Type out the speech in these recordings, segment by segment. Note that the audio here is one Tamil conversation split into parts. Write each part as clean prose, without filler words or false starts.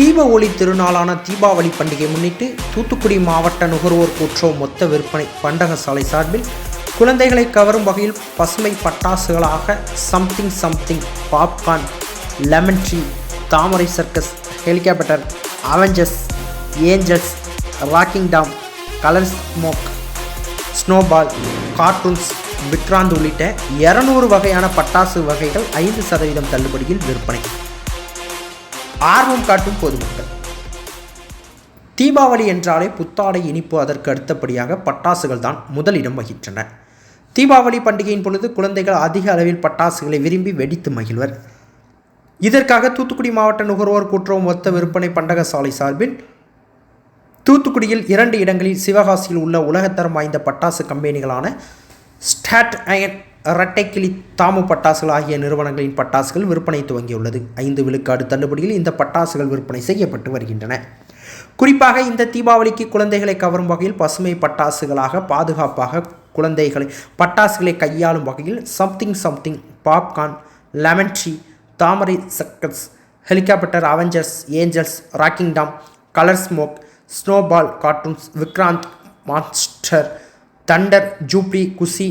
தீப ஒளி திருநாளான தீபாவளி பண்டிகை முன்னிட்டு தூத்துக்குடி மாவட்ட நுகர்வோர் கூட்டுறவு மொத்த விற்பனை பண்டகசாலை சார்பில் குழந்தைகளை கவரும் வகையில் பசுமை பட்டாசுகளாக something popcorn, lemon tree, Thamarai circus, helicopter, avengers, angels, rocking Tom, colour smoke, snowball, cartoons, Vikrant உள்ளிட்ட 200 வகையான பட்டாசு வகைகள் 5% தள்ளுபடியில் விற்பனை. ஆர்வம் காட்டும் பொதுமக்கள். தீபாவளி என்றாலே புத்தாடை இனிப்பு, அதற்கு அடுத்தபடியாக பட்டாசுகள் தான் முதலிடம் வகின்றன. தீபாவளி பண்டிகையின் பொழுது குழந்தைகள் அதிக அளவில் பட்டாசுகளை விரும்பி வெடித்து மகிழ்வர். இதற்காக தூத்துக்குடி மாவட்ட நுகர்வோர் கூட்டுறவு மொத்த விற்பனை பண்டகசாலை சார்பில் தூத்துக்குடியில் 2 இடங்களில் சிவகாசியில் உள்ள உலகத்தரம் வாய்ந்த பட்டாசு கம்பெனிகளான ஸ்டாட் அயன், இரட்டைக்கிளி, தாமு பட்டாசுகள் ஆகிய நிறுவனங்களின் பட்டாசுகள் விற்பனை துவங்கியுள்ளது. 5 விழுக்காடு தள்ளுபடியில் இந்த பட்டாசுகள் விற்பனை செய்யப்பட்டு வருகின்றன. குறிப்பாக இந்த தீபாவளிக்கு குழந்தைகளை கவரும் வகையில் பசுமை பட்டாசுகளாக பாதுகாப்பாக குழந்தைகளை பட்டாசுகளை கையாளும் வகையில் something popcorn, lemon tree, Thamarai circus, helicopter, avengers, angels, rocking Tom, colour smoke, snowball, cartoons, Vikrant, monster, thunder, jubilee, Kushi,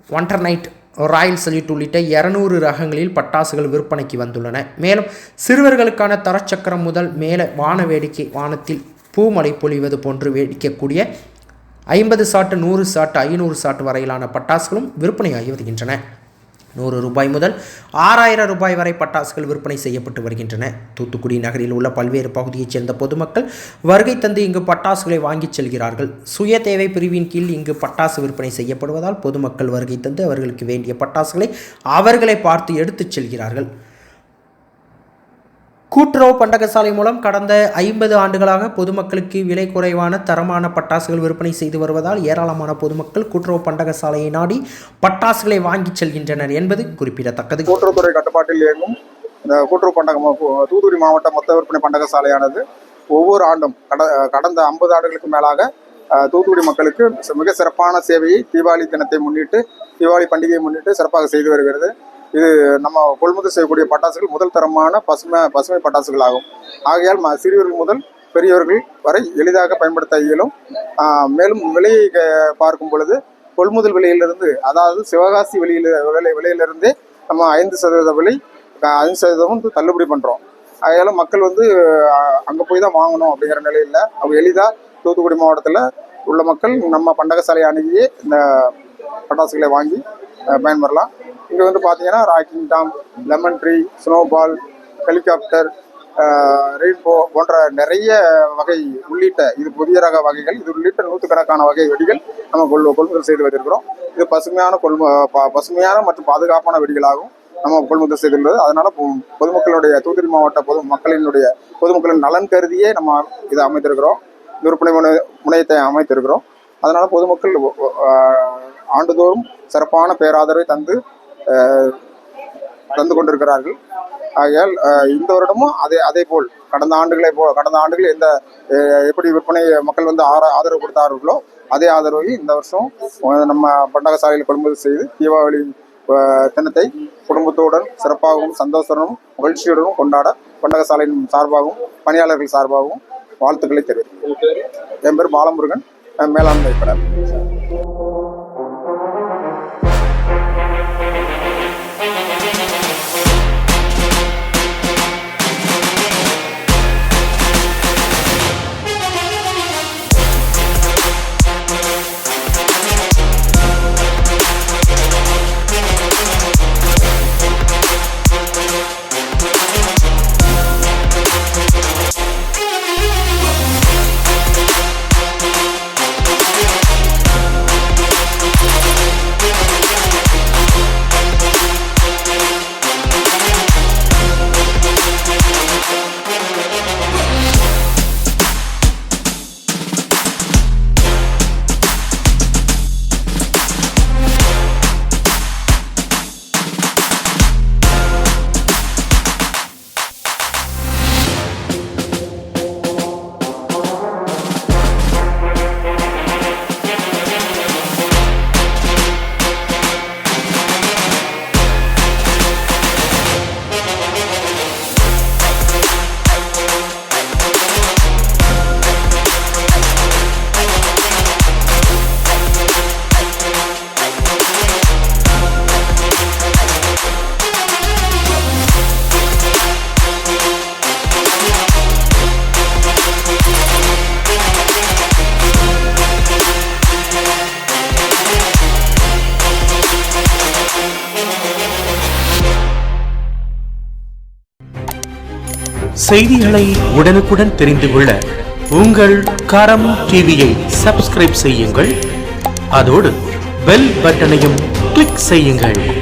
wonder night, royal salute உள்ளிட்ட 200 ரகங்களில் பட்டாசுகள் விற்பனைக்கு வந்துள்ளன. மேலும் சிறுவர்களுக்கான தரச்சக்கரம் முதல் மேலே வான வேடிக்கை, வானத்தில் பூமழை பொழிவது போன்று வேடிக்கக்கூடிய 50 சாட்டு, 100 சாட்டு, 500 சாட்டு வரையிலான பட்டாசுகளும் விற்பனையாகி வருகின்றன. 100 ரூபாய் முதல் 6000 ரூபாய் வரை பட்டாசுகள் விற்பனை செய்யப்பட்டு வருகின்றன. தூத்துக்குடி நகரில் உள்ள பல்வேறு பகுதியைச் சேர்ந்த பொதுமக்கள் வருகை தந்து இங்கு பட்டாசுகளை வாங்கிச் செல்கிறார்கள். சுய தேவை பிரிவின் கீழ் இங்கு பட்டாசு விற்பனை செய்யப்படுவதால் பொதுமக்கள் வருகை தந்து அவர்களுக்கு வேண்டிய பட்டாசுகளை அவர்களை பார்த்து எடுத்துச் செல்கிறார்கள். கூட்டுறவு பண்டகசாலை மூலம் கடந்த 50 ஆண்டுகளாக பொதுமக்களுக்கு விலை குறைவான தரமான பட்டாசுகள் விற்பனை செய்து வருவதால் ஏராளமான பொதுமக்கள் கூட்டுறவு பண்டகசாலையை நாடி பட்டாசுகளை வாங்கிச் செல்கின்றனர் என்பது குறிப்பிடத்தக்கது. கூட்டுறவுத்துறை கட்டுப்பாட்டில் இயங்கும் இந்த கூட்டுறவு தூத்துக்குடி மாவட்ட மொத்த விற்பனை பண்டகசாலையானது ஒவ்வொரு ஆண்டும் கடந்த 50 ஆண்டுகளுக்கு மேலாக தூத்துக்குடி மக்களுக்கு மிக சிறப்பான சேவையை தீபாவளி தினத்தை முன்னிட்டு, தீபாவளி பண்டிகையை முன்னிட்டு சிறப்பாக செய்து வருகிறது. இது நம்ம கொள்முதல் செய்யக்கூடிய பட்டாசுகள் முதல் தரமான பசுமை பட்டாசுகள் ஆகும். ஆகையால் சிறியவர்கள் முதல் பெரியவர்கள் வரை எளிதாக பயன்படுத்த இயலும். மேலும் விலையை பார்க்கும் பொழுது கொள்முதல் விலையிலிருந்து, அதாவது சிவகாசி விலையிலிருந்தே நம்ம 5% விலை 5% தள்ளுபடி பண்ணுறோம். ஆகையால மக்கள் அங்கே போய் தான் வாங்கணும் அப்படிங்கிற நிலையில் அவங்க எளிதாக தூத்துக்குடி மாவட்டத்தில் உள்ள மக்கள் நம்ம பண்டகசாலை அணுகியே இந்த பட்டாசுகளை வாங்கி பயன்பெறலாம். இங்கே பார்த்தீங்கன்னா rocking Tom, lemon tree, snowball, helicopter, rainbow போன்ற நிறைய வகை உள்ளிட்ட இது புதிய ரக வகைகள், இது உள்ளிட்ட 100கணக்கான வகை வெடிகள் நம்ம கொள்முதல் செய்து வைத்திருக்கிறோம். இது பசுமையான மற்றும் பாதுகாப்பான வெடிகளாகவும் நம்ம கொள்முதல் செய்துள்ளது. அதனால பொதுமக்களுடைய தூத்துக்குடி மாவட்ட பொதுமக்களின் நலன் கருதியே நம்ம இதை அமைத்திருக்கிறோம், விற்பனை முனையத்தை அமைத்திருக்கிறோம். அதனால பொதுமக்கள் ஆண்டுதோறும் சிறப்பான பேராதரவை தந்து கொண்டிருக்கிறார்கள். ஆகையால் இந்த வருடமும் அதே போல் கடந்த ஆண்டுகள் எப்படி விற்பனை மக்கள் ஆதரவு கொடுத்தார்களோ அதே ஆதரவை இந்த வருஷம் நம்ம பண்டகசாலையில் கொள்முதல் செய்து தீபாவளி தினத்தை குடும்பத்துடன் சிறப்பாகவும் சந்தோஷமும் மகிழ்ச்சியுடனும் கொண்டாட பண்டகசாலையின் சார்பாகவும் பணியாளர்கள் சார்பாகவும் வாழ்த்துக்களை தெரிவிக்கிறேன். என் பேர் பாலமுருகன், மேலாண்மை படர். செய்திகளை உடனுக்குடன் தெரிந்து கொள்ள உங்கள் கரம் டிவியை சப்ஸ்கிரைப் செய்யுங்கள். அதோடு பெல் பட்டனையும் கிளிக் செய்யுங்கள்.